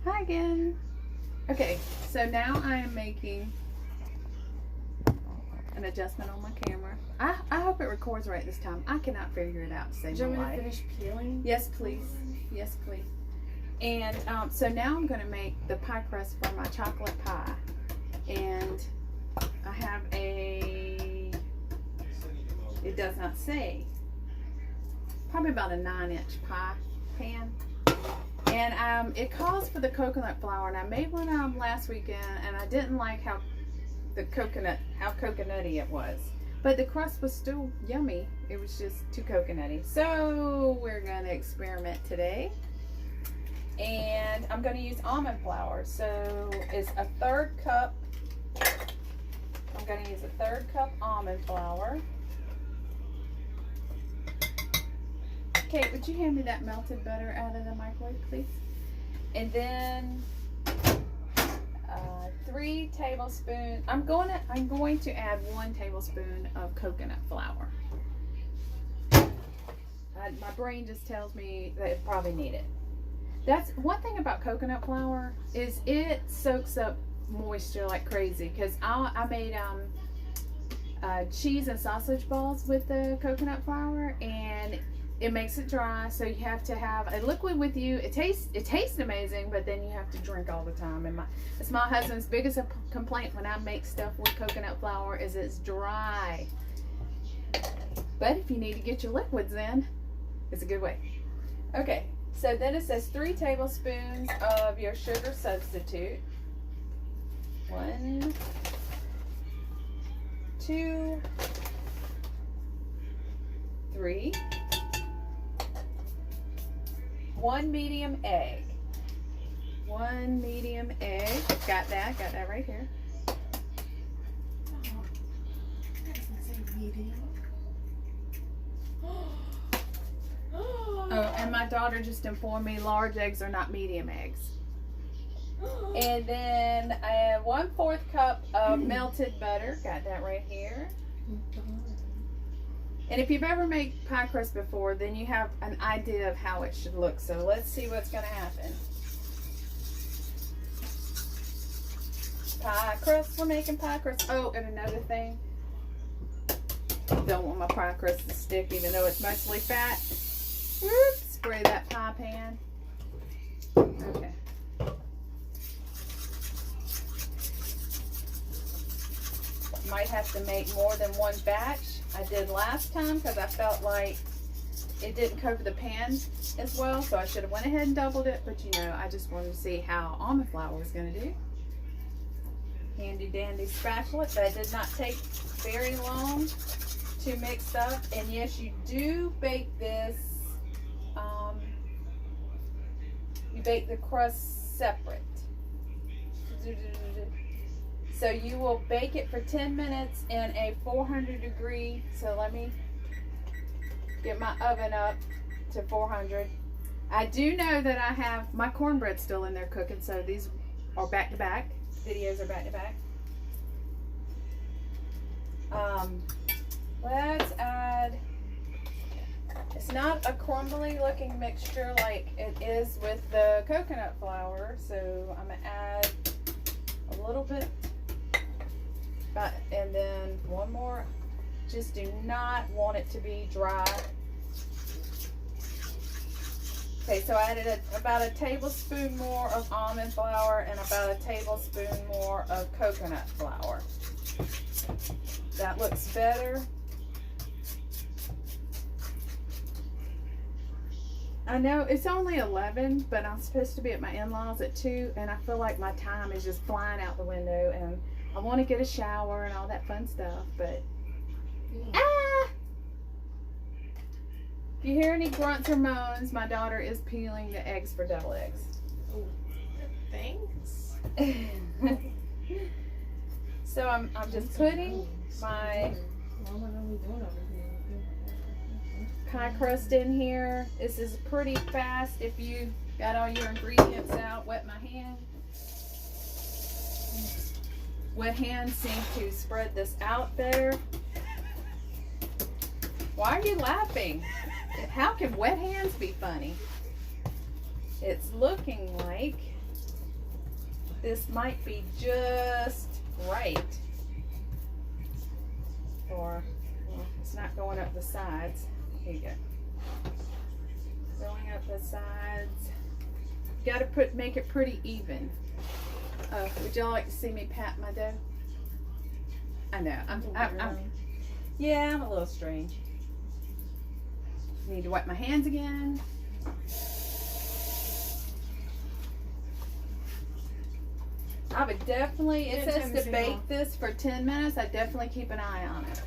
Hi again. Okay, so now I am making an adjustment on my camera. I hope it records right this time. I cannot figure it out to save my life. Do you want me to finish peeling? Yes, please. Yes, please. And so now I'm going to make the pie crust for my chocolate pie. And I have a, it does not say, probably about a 9-inch pie pan. And it calls for the coconut flour, and I made one last weekend, and I didn't like how coconutty it was. But the crust was still yummy. It was just too coconutty. So we're gonna experiment today. And I'm gonna use almond flour. So it's a 1/3 cup. I'm gonna use a 1/3 cup almond flour. Kate, would you hand me that melted butter out of the microwave, please? And then 3 tablespoons. I'm going to add 1 tablespoon of coconut flour. My brain just tells me that it probably need it. That's one thing about coconut flour is it soaks up moisture like crazy. Because I made cheese and sausage balls with the coconut flour, and it makes it dry, so you have to have a liquid with you. It tastes amazing, but then you have to drink all the time. And it's my husband's biggest complaint when I make stuff with coconut flour is it's dry. But if you need to get your liquids in, it's a good way. Okay, so then it says 3 tablespoons of your sugar substitute. 1, 2, 3. 1 medium egg. 1 medium egg. Got that right here. Oh, that doesn't say medium. Oh, and my daughter just informed me large eggs are not medium eggs. And then 1/4 cup of melted butter. Got that right here. And if you've ever made pie crust before, then you have an idea of how it should look. So let's see what's going to happen. Pie crust, we're making pie crust. Oh, and another thing. Don't want my pie crust to stick even though it's mostly fat. Whoops, spray that pie pan. Okay. Might have to make more than 1 batch. I did last time because I felt like it didn't cover the pan as well, so I should have went ahead and doubled it, but you know, I just wanted to see how almond flour was going to do. Handy dandy spatula. That did not take very long to mix up, and yes, you do bake this, you bake the crust separate. So you will bake it for 10 minutes in a 400 degree. So let me get my oven up to 400. I do know that I have my cornbread still in there cooking. So these are back to back. Videos are back to back. Let's add, it's not a crumbly looking mixture like it is with the coconut flour. So I'm going to add a little bit. And then 1 more. Just do not want it to be dry. Okay, so I added about a tablespoon more of almond flour and about a tablespoon more of coconut flour. That looks better. I know it's only 11, but I'm supposed to be at my in-laws at 2, and I feel like my time is just flying out the window, and I want to get a shower and all that fun stuff, but if you hear any grunts or moans, my daughter is peeling the eggs for double eggs. Oh, thanks. So I'm just putting my pie crust in here. This is pretty fast if you got all your ingredients out. Wet my hand. Wet hands seem to spread this out better. Why are you laughing? How can wet hands be funny? It's looking like this might be just right. Or, well, it's not going up the sides. Here you go. Going up the sides. Got to make it pretty even. Would y'all like to see me pat my dough? I know. Yeah, I'm a little strange. Need to wipe my hands again. I would definitely, it says to bake this for 10 minutes. I definitely keep an eye on it.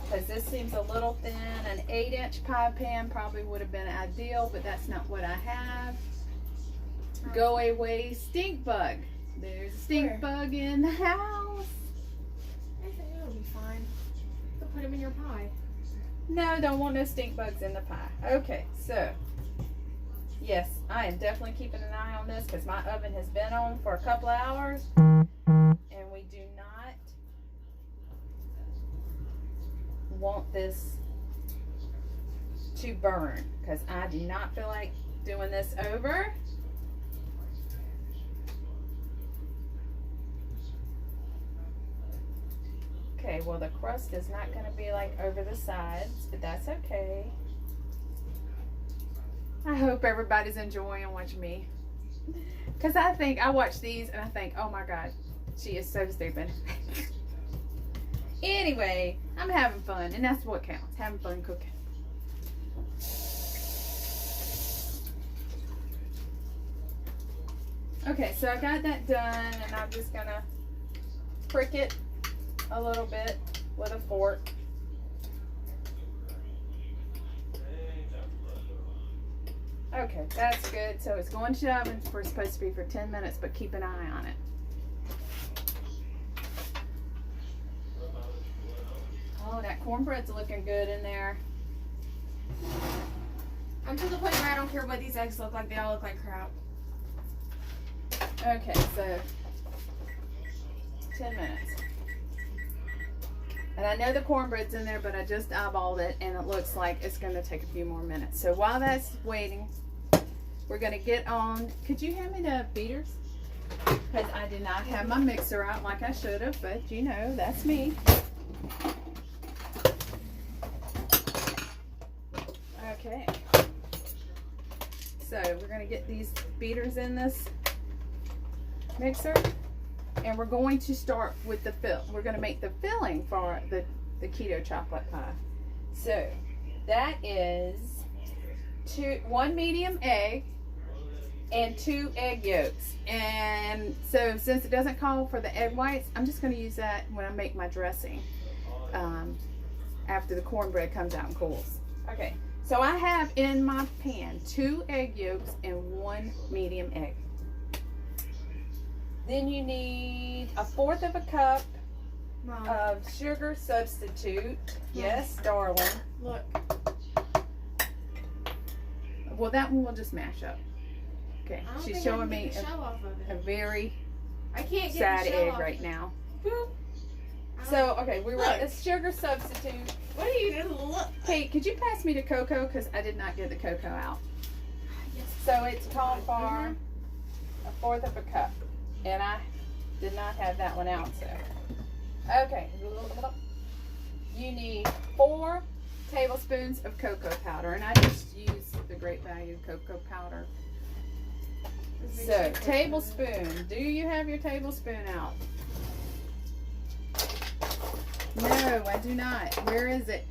Because this seems a little thin. An 8-inch pie pan probably would have been ideal, but that's not what I have. Go away stink bug. There's a stink bug in the house. I think it'll be fine. You'll put them in your pie. No, don't want no stink bugs in the pie. Okay, so yes, I am definitely keeping an eye on this because my oven has been on for a couple of hours and we do not want this to burn because I do not feel like doing this over. Okay, well the crust is not going to be like over the sides, but that's okay. I hope everybody's enjoying watching me. Because I watch these and I think, oh my God, she is so stupid. Anyway, I'm having fun and that's what counts, having fun cooking. Okay, so I got that done and I'm just going to prick it a little bit with a fork. Okay, that's good. So it's going to the oven for supposed to be for 10 minutes, but keep an eye on it. Oh, that cornbread's looking good in there. I'm to the point where I don't care what these eggs look like. They all look like crap. Okay, so 10 minutes. And I know the cornbread's in there, but I just eyeballed it and it looks like it's going to take a few more minutes. So while that's waiting, we're going to get on. Could you hand me the beaters? Because I did not have my mixer out like I should have, but you know, that's me. Okay. So we're going to get these beaters in this mixer. And we're going to start with the fill. We're going to make the filling for the keto chocolate pie. So that is 1 medium egg and 2 egg yolks. And so since it doesn't call for the egg whites, I'm just going to use that when I make my dressing after the cornbread comes out and cools. Okay, so I have in my pan 2 egg yolks and 1 medium egg. Then you need 1/4 of a cup of sugar substitute. Yes, darling. Look. Well, that one will just mash up. Okay, she's showing me a very sad egg right now. So, okay, we were at a sugar substitute. What are you doing? Look. Hey, could you pass me the cocoa? Because I did not get the cocoa out. Yes. So it's called for 1/4 of a cup. And I did not have that one out, so. Okay. You need 4 tablespoons of cocoa powder. And I just use the Great Value cocoa powder. So, tablespoon. Do you have your tablespoon out? No, I do not. Where is it?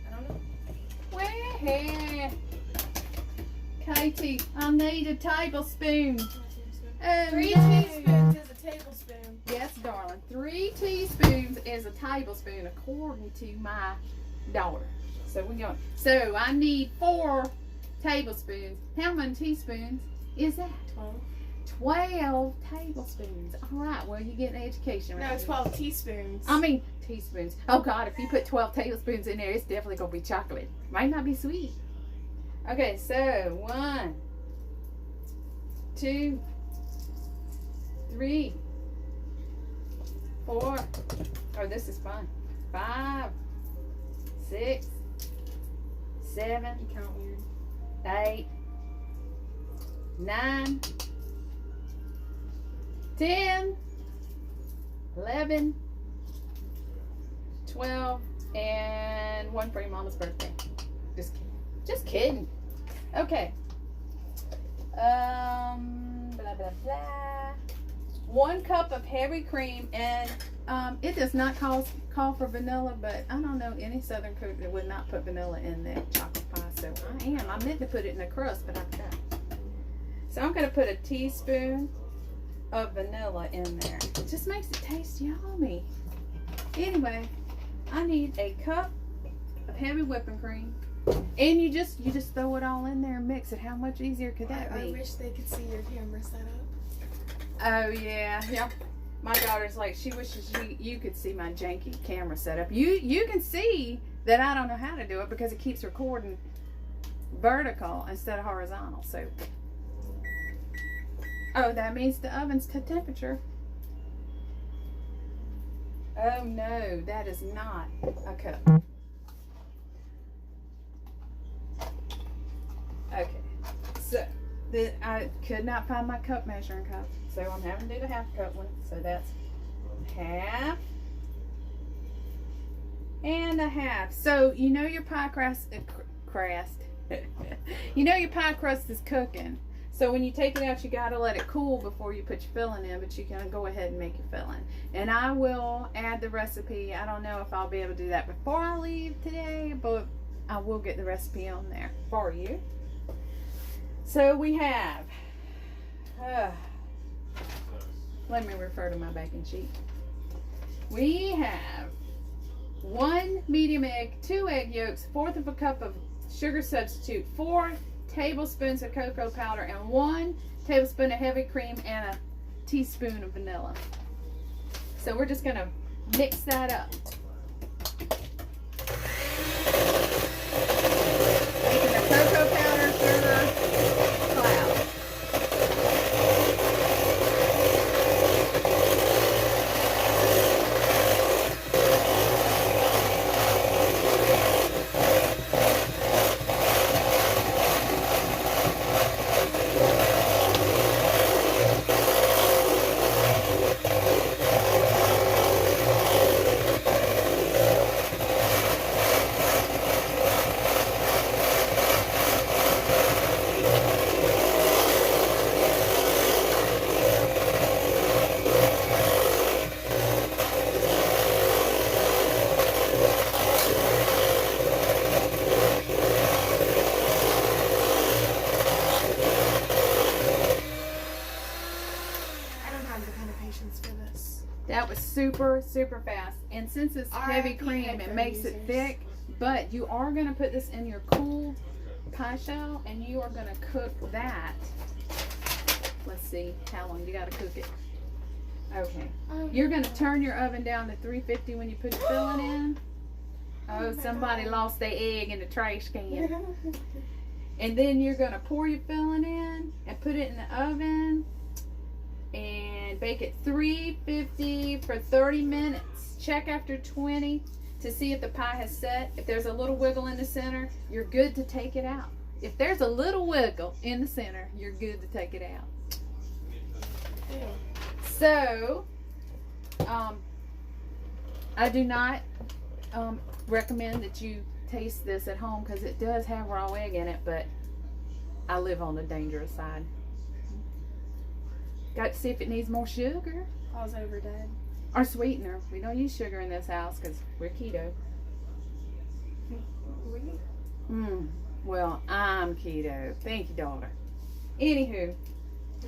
I don't know. Where? Katie, I need a tablespoon. Oh, 3 no. teaspoons is a tablespoon. Yes, darling. 3 teaspoons is a tablespoon according to my daughter. So we're going. So I need 4 tablespoons. How many teaspoons is that? 12 tablespoons. All right. Well, you get an education. Right? No, 12 teaspoons. I mean teaspoons. Oh God, if you put 12 tablespoons in there, it's definitely gonna be chocolate. Might not be sweet. Okay, so 1, 2, 3, 4. Oh, this is fun. 5, 6, 7, You count weird. 8, 9, 10, 11, 12, and one for your mama's birthday. Just kidding. Just kidding. Okay. Blah, blah, blah. 1 cup of heavy cream, and it does not call for vanilla, but I don't know any Southern cook that would not put vanilla in their chocolate pie, so I meant to put it in the crust, but I forgot. So I'm going to put a teaspoon of vanilla in there. It just makes it taste yummy. Anyway, I need a cup of heavy whipping cream, and you just throw it all in there and mix it. How much easier could that be? I wish they could see your camera set up. Oh yeah. My daughter's like, she wishes you could see my janky camera setup. You can see that I don't know how to do it because it keeps recording vertical instead of horizontal. So, oh, that means the oven's to temperature. Oh no, that is not a cup. Okay, so I could not find my cup measuring cup, so I'm having to do the half cup one. So that's half and a half. So you know your pie crust, you know your pie crust is cooking. So when you take it out, you gotta let it cool before you put your filling in, but you can go ahead and make your filling. And I will add the recipe. I don't know if I'll be able to do that before I leave today, but I will get the recipe on there for you. So we have, let me refer to my baking sheet. We have 1 medium egg, 2 egg yolks, 1/4 of a cup of sugar substitute, 4 tablespoons of cocoa powder, and 1 tablespoon of heavy cream, and a teaspoon of vanilla. So we're just gonna mix that up. Making the cocoa powder, sugar, cloud. That was super fast, and since it's heavy cream, it makes it thick. But you are going to put this in your cool pie shell, and you are going to cook that. Let's see how long you got to cook it. Okay, you're going to turn your oven down to 350 when you put your filling in. Oh, somebody lost their egg in the trash can. And then you're going to pour your filling in and put it in the oven and bake it 350 for 30 minutes. Check after 20 to see if the pie has set. If there's a little wiggle in the center, you're good to take it out. If there's a little wiggle in the center, you're good to take it out. So, I do not recommend that you taste this at home because it does have raw egg in it, but I live on the dangerous side. Got to see if it needs more sugar. Pause over, Dad. Or sweetener. We don't use sugar in this house because we're keto. Well, I'm keto. Thank you, daughter. Anywho,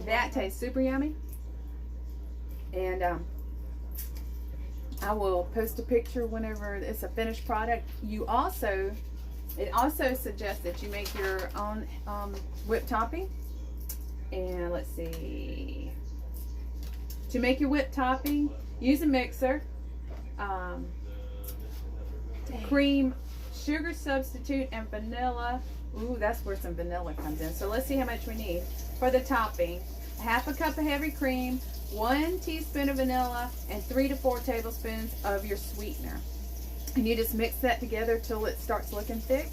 that tastes super yummy. And I will post a picture whenever it's a finished product. It also suggests that you make your own whipped topping. And let's see. To make your whipped topping, use a mixer. Cream, sugar substitute, and vanilla. Ooh, that's where some vanilla comes in. So let's see how much we need for the topping. 1/2 cup of heavy cream, 1 teaspoon of vanilla, and 3 to 4 tablespoons of your sweetener. And you just mix that together till it starts looking thick.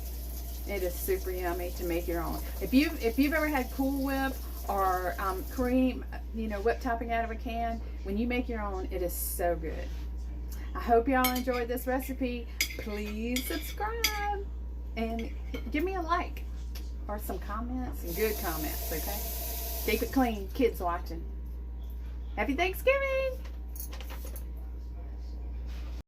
It is super yummy to make your own. If you've ever had Cool Whip or cream, whip topping out of a can. When you make your own, it is so good. I hope y'all enjoyed this recipe. Please subscribe and give me a like or some comments, and good comments, okay? Keep it clean, kids watching. Happy Thanksgiving!